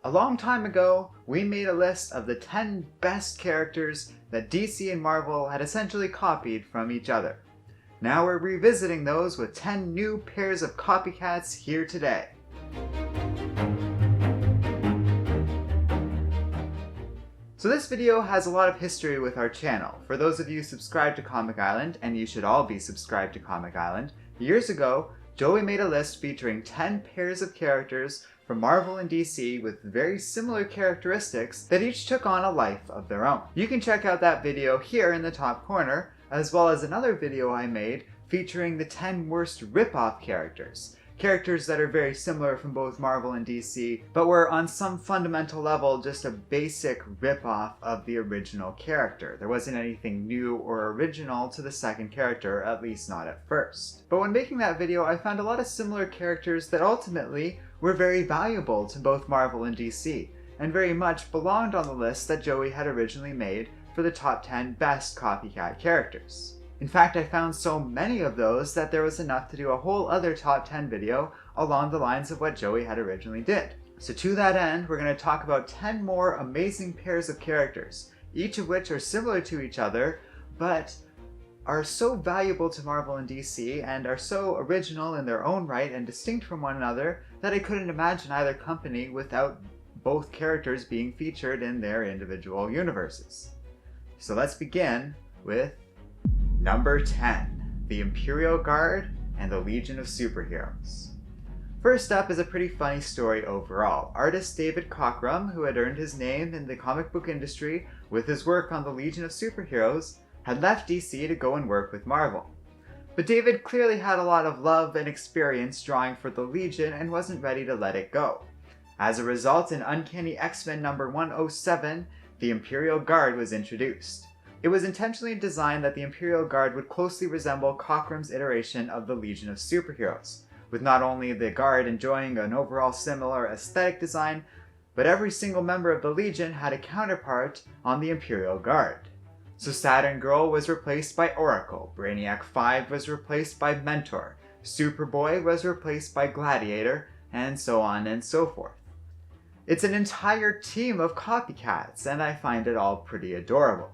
A long time ago, we made a list of the 10 best characters that DC and Marvel had essentially copied from each other. Now we're revisiting those with 10 new pairs of copycats here today. So this video has a lot of history with our channel. For those of you subscribed to Comic Island, and you should all be subscribed to Comic Island, years ago, Joey made a list featuring 10 pairs of characters from Marvel and DC with very similar characteristics that each took on a life of their own. You can check out that video here in the top corner, as well as another video I made featuring the 10 worst rip-off characters. Characters that are very similar from both Marvel and DC, but were on some fundamental level just a basic rip-off of the original character. There wasn't anything new or original to the second character, at least not at first. But when making that video, I found a lot of similar characters that ultimately were very valuable to both Marvel and DC, and very much belonged on the list that Joey had originally made for the top 10 best copycat characters. In fact, I found so many of those that there was enough to do a whole other top 10 video along the lines of what Joey had originally did. So to that end, we're going to talk about 10 more amazing pairs of characters, each of which are similar to each other, but are so valuable to Marvel and DC and are so original in their own right and distinct from one another that I couldn't imagine either company without both characters being featured in their individual universes. So let's begin with Number 10, the Imperial Guard and the Legion of Superheroes. First up is a pretty funny story overall. Artist David Cockrum, who had earned his name in the comic book industry with his work on the Legion of Superheroes, had left DC to go and work with Marvel. But David clearly had a lot of love and experience drawing for the Legion and wasn't ready to let it go. As a result, in Uncanny X-Men number 107, the Imperial Guard was introduced. It was intentionally designed that the Imperial Guard would closely resemble Cockrum's iteration of the Legion of Superheroes, with not only the Guard enjoying an overall similar aesthetic design, but every single member of the Legion had a counterpart on the Imperial Guard. So Saturn Girl was replaced by Oracle, Brainiac 5 was replaced by Mentor, Superboy was replaced by Gladiator, and so on and so forth. It's an entire team of copycats, and I find it all pretty adorable.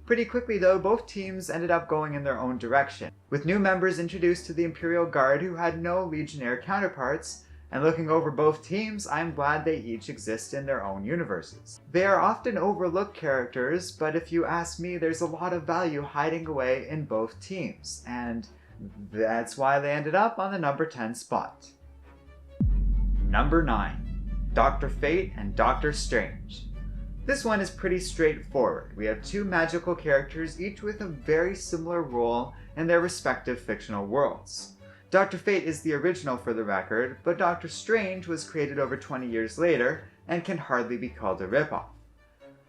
Pretty quickly though, both teams ended up going in their own direction, with new members introduced to the Imperial Guard who had no Legionnaire counterparts, and looking over both teams, I'm glad they each exist in their own universes. They are often overlooked characters, but if you ask me, there's a lot of value hiding away in both teams, and that's why they ended up on the number 10 spot. Number 9, Dr. Fate and Doctor Strange. This one is pretty straightforward. We have two magical characters, each with a very similar role in their respective fictional worlds. Dr. Fate is the original for the record, but Doctor Strange was created over 20 years later and can hardly be called a ripoff.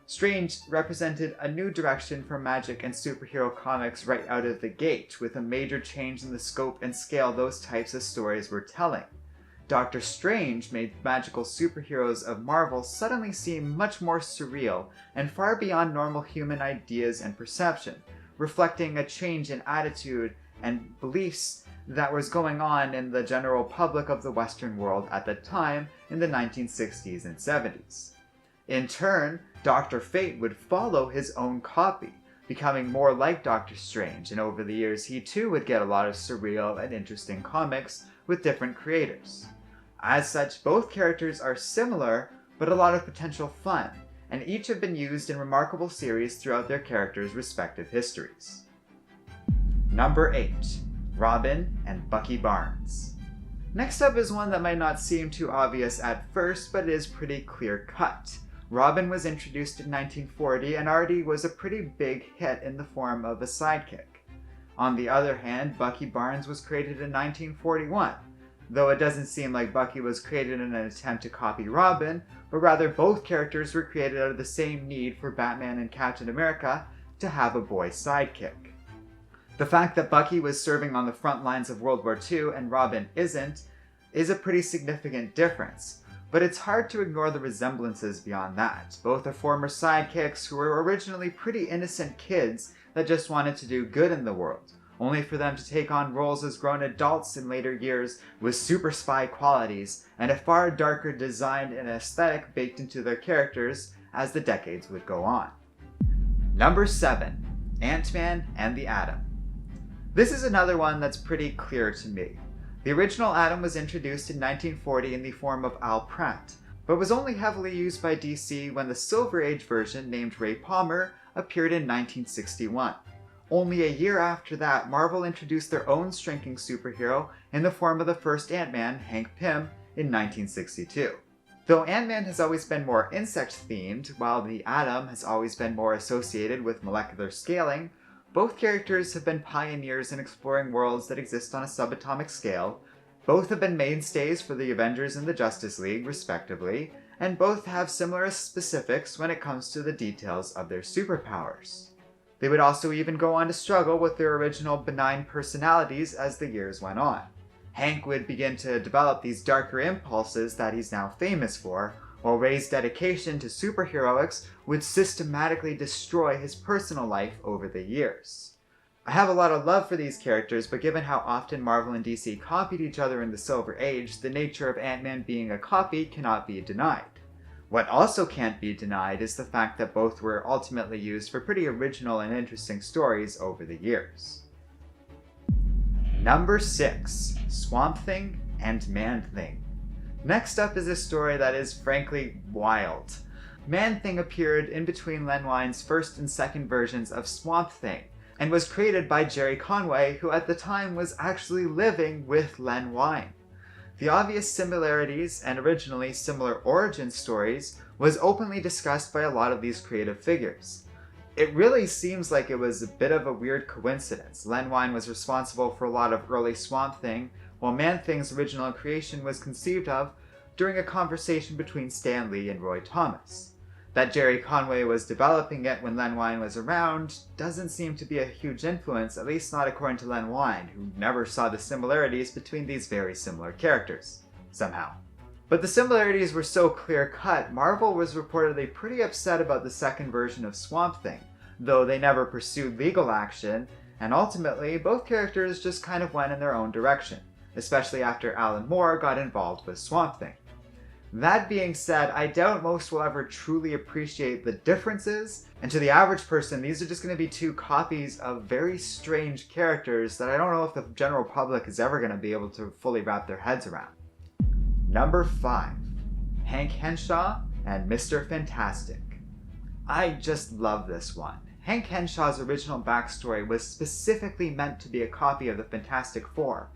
Strange represented a new direction for magic and superhero comics right out of the gate, with a major change in the scope and scale those types of stories were telling. Doctor Strange made magical superheroes of Marvel suddenly seem much more surreal and far beyond normal human ideas and perception, reflecting a change in attitude and beliefs that was going on in the general public of the Western world at the time in the 1960s and 70s. In turn, Dr. Fate would follow his own copy, becoming more like Doctor Strange, and over the years he too would get a lot of surreal and interesting comics with different creators. As such, both characters are similar, but a lot of potential fun, and each have been used in remarkable series throughout their characters' respective histories. Number 8, Robin and Bucky Barnes. Next up is one that might not seem too obvious at first, but is pretty clear-cut. Robin was introduced in 1940 and already was a pretty big hit in the form of a sidekick. On the other hand, Bucky Barnes was created in 1941. Though it doesn't seem like Bucky was created in an attempt to copy Robin, but rather both characters were created out of the same need for Batman and Captain America to have a boy sidekick. The fact that Bucky was serving on the front lines of World War II and Robin isn't, is a pretty significant difference, but it's hard to ignore the resemblances beyond that. Both are former sidekicks who were originally pretty innocent kids that just wanted to do good in the world, only for them to take on roles as grown adults in later years with super spy qualities and a far darker design and aesthetic baked into their characters as the decades would go on. Number 7. Ant-Man and the Atom. This is another one that's pretty clear to me. The original Atom was introduced in 1940 in the form of Al Pratt, but was only heavily used by DC when the Silver Age version, named Ray Palmer, appeared in 1961. Only a year after that, Marvel introduced their own shrinking superhero in the form of the first Ant-Man, Hank Pym, in 1962. Though Ant-Man has always been more insect-themed, while the Atom has always been more associated with molecular scaling, both characters have been pioneers in exploring worlds that exist on a subatomic scale. Both have been mainstays for the Avengers and the Justice League, respectively, and both have similar specifics when it comes to the details of their superpowers. They would also even go on to struggle with their original benign personalities as the years went on. Hank would begin to develop these darker impulses that he's now famous for, while Ray's dedication to superheroics would systematically destroy his personal life over the years. I have a lot of love for these characters, but given how often Marvel and DC copied each other in the Silver Age, the nature of Ant-Man being a copy cannot be denied. What also can't be denied is the fact that both were ultimately used for pretty original and interesting stories over the years. Number 6. Swamp Thing and Man-Thing. Next up is a story that is frankly wild. Man-Thing appeared in between Len Wein's first and second versions of Swamp Thing, and was created by Gerry Conway, who at the time was actually living with Len Wein. The obvious similarities and originally similar origin stories was openly discussed by a lot of these creative figures. It really seems like it was a bit of a weird coincidence. Len Wein was responsible for a lot of early Swamp Thing, while Man-Thing's original creation was conceived of during a conversation between Stan Lee and Roy Thomas. That Gerry Conway was developing it when Len Wein was around doesn't seem to be a huge influence, at least not according to Len Wein, who never saw the similarities between these very similar characters, somehow. But the similarities were so clear-cut, Marvel was reportedly pretty upset about the second version of Swamp Thing, though they never pursued legal action, and ultimately both characters just kind of went in their own direction, especially after Alan Moore got involved with Swamp Thing. That being said, I doubt most will ever truly appreciate the differences, and to the average person, these are just going to be two copies of very strange characters that I don't know if the general public is ever going to be able to fully wrap their heads around. Number 5. Hank Henshaw and Mr. Fantastic. I just love this one. Hank Henshaw's original backstory was specifically meant to be a copy of the Fantastic Four,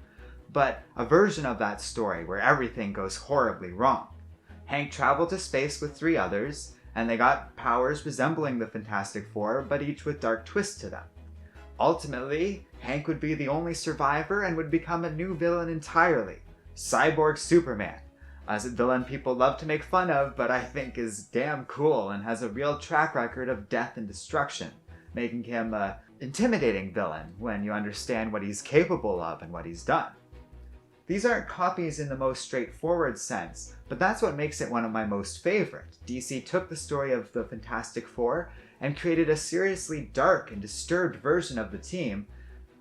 but a version of that story where everything goes horribly wrong. Hank traveled to space with 3 others, and they got powers resembling the Fantastic Four, but each with dark twists to them. Ultimately, Hank would be the only survivor and would become a new villain entirely, Cyborg Superman, as a villain people love to make fun of, but I think is damn cool and has a real track record of death and destruction, making him an intimidating villain when you understand what he's capable of and what he's done. These aren't copies in the most straightforward sense, but that's what makes it one of my most favorite. DC took the story of the Fantastic Four and created a seriously dark and disturbed version of the team,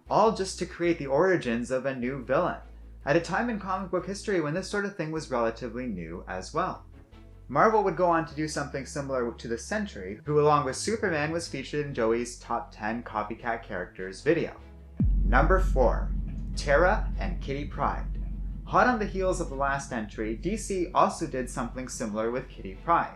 all just to create the origins of a new villain, at a time in comic book history when this sort of thing was relatively new as well. Marvel would go on to do something similar to the Sentry, who along with Superman was featured in Joey's Top 10 Copycat Characters video. Number 4. TERRA and Kitty Pryde. Hot on the heels of the last entry, DC also did something similar with Kitty Pryde.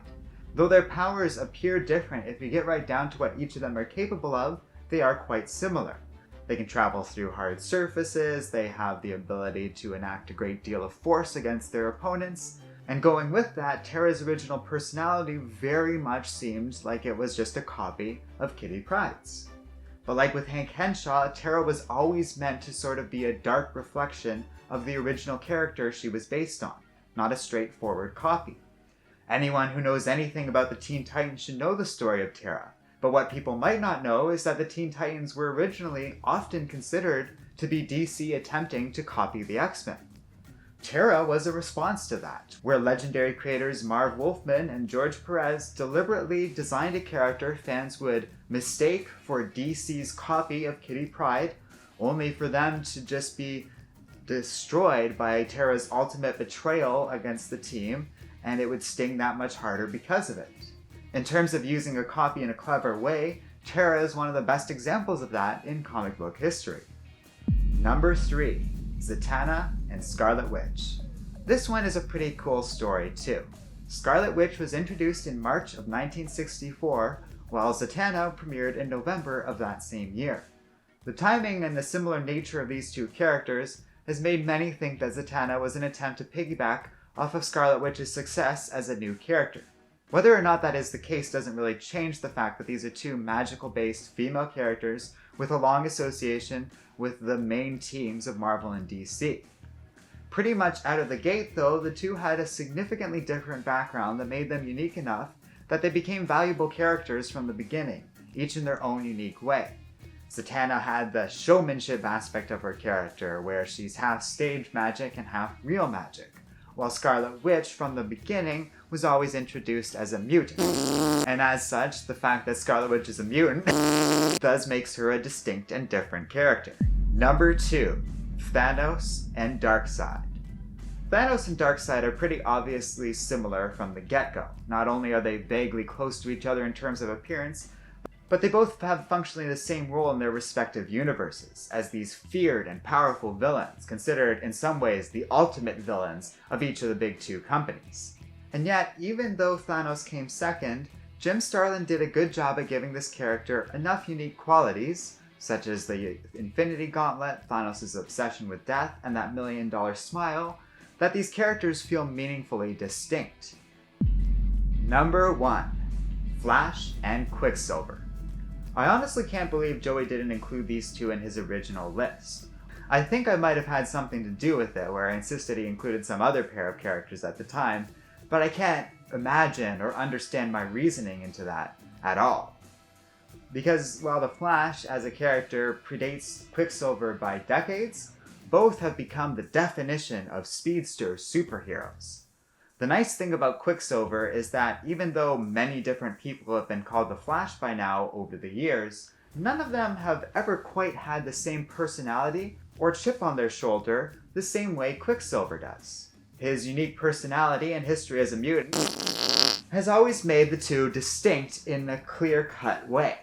Though their powers appear different, if you get right down to what each of them are capable of, they are quite similar. They can travel through hard surfaces, they have the ability to enact a great deal of force against their opponents, and going with that, TERRA's original personality very much seemed like it was just a copy of Kitty Pryde's. But like with Hank Henshaw, TERRA was always meant to sort of be a dark reflection of the original character she was based on, not a straightforward copy. Anyone who knows anything about the Teen Titans should know the story of TERRA, but what people might not know is that the Teen Titans were originally often considered to be DC attempting to copy the X-Men. TERRA was a response to that, where legendary creators Marv Wolfman and George Perez deliberately designed a character fans would mistake for DC's copy of Kitty Pryde, only for them to just be destroyed by TERRA's ultimate betrayal against the team, and it would sting that much harder because of it. In terms of using a copy in a clever way, TERRA is one of the best examples of that in comic book history. Number 3. Zatanna and Scarlet Witch. This one is a pretty cool story too. Scarlet Witch was introduced in March of 1964, while Zatanna premiered in November of that same year. The timing and the similar nature of these two characters has made many think that Zatanna was an attempt to piggyback off of Scarlet Witch's success as a new character. Whether or not that is the case doesn't really change the fact that these are two magical-based female characters with a long association with the main teams of Marvel and DC. Pretty much out of the gate, though, the two had a significantly different background that made them unique enough that they became valuable characters from the beginning, each in their own unique way. Zatanna had the showmanship aspect of her character, where she's half stage magic and half real magic, while Scarlet Witch, from the beginning, was always introduced as a mutant. And as such, the fact that Scarlet Witch is a mutant thus makes her a distinct and different character. Number 2. Thanos and Darkseid. Thanos and Darkseid are pretty obviously similar from the get-go. Not only are they vaguely close to each other in terms of appearance, but they both have functionally the same role in their respective universes, as these feared and powerful villains, considered in some ways the ultimate villains of each of the big two companies. And yet, even though Thanos came second, Jim Starlin did a good job at giving this character enough unique qualities, such as the Infinity Gauntlet, Thanos' obsession with death, and that $1 million smile, that these characters feel meaningfully distinct. Number 1. Flash and Quicksilver. I honestly can't believe Joey didn't include these two in his original list. I think I might have had something to do with it, where I insisted he included some other pair of characters at the time, but I can't imagine or understand my reasoning into that at all. Because while the Flash as a character predates Quicksilver by decades, both have become the definition of speedster superheroes. The nice thing about Quicksilver is that even though many different people have been called the Flash by now over the years, none of them have ever quite had the same personality or chip on their shoulder the same way Quicksilver does. His unique personality and history as a mutant has always made the two distinct in a clear-cut way.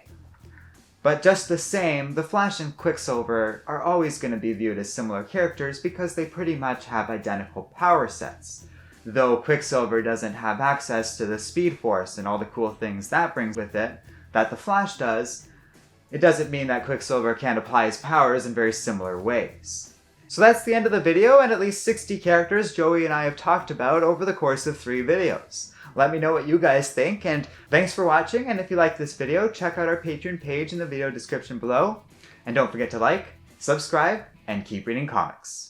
But just the same, the Flash and Quicksilver are always going to be viewed as similar characters because they pretty much have identical power sets. Though Quicksilver doesn't have access to the Speed Force and all the cool things that brings with it, that the Flash does, it doesn't mean that Quicksilver can't apply his powers in very similar ways. So that's the end of the video, and at least 60 characters Joey and I have talked about over the course of 3 videos. Let me know what you guys think, and thanks for watching, and if you liked this video, check out our Patreon page in the video description below. And don't forget to like, subscribe, and keep reading comics.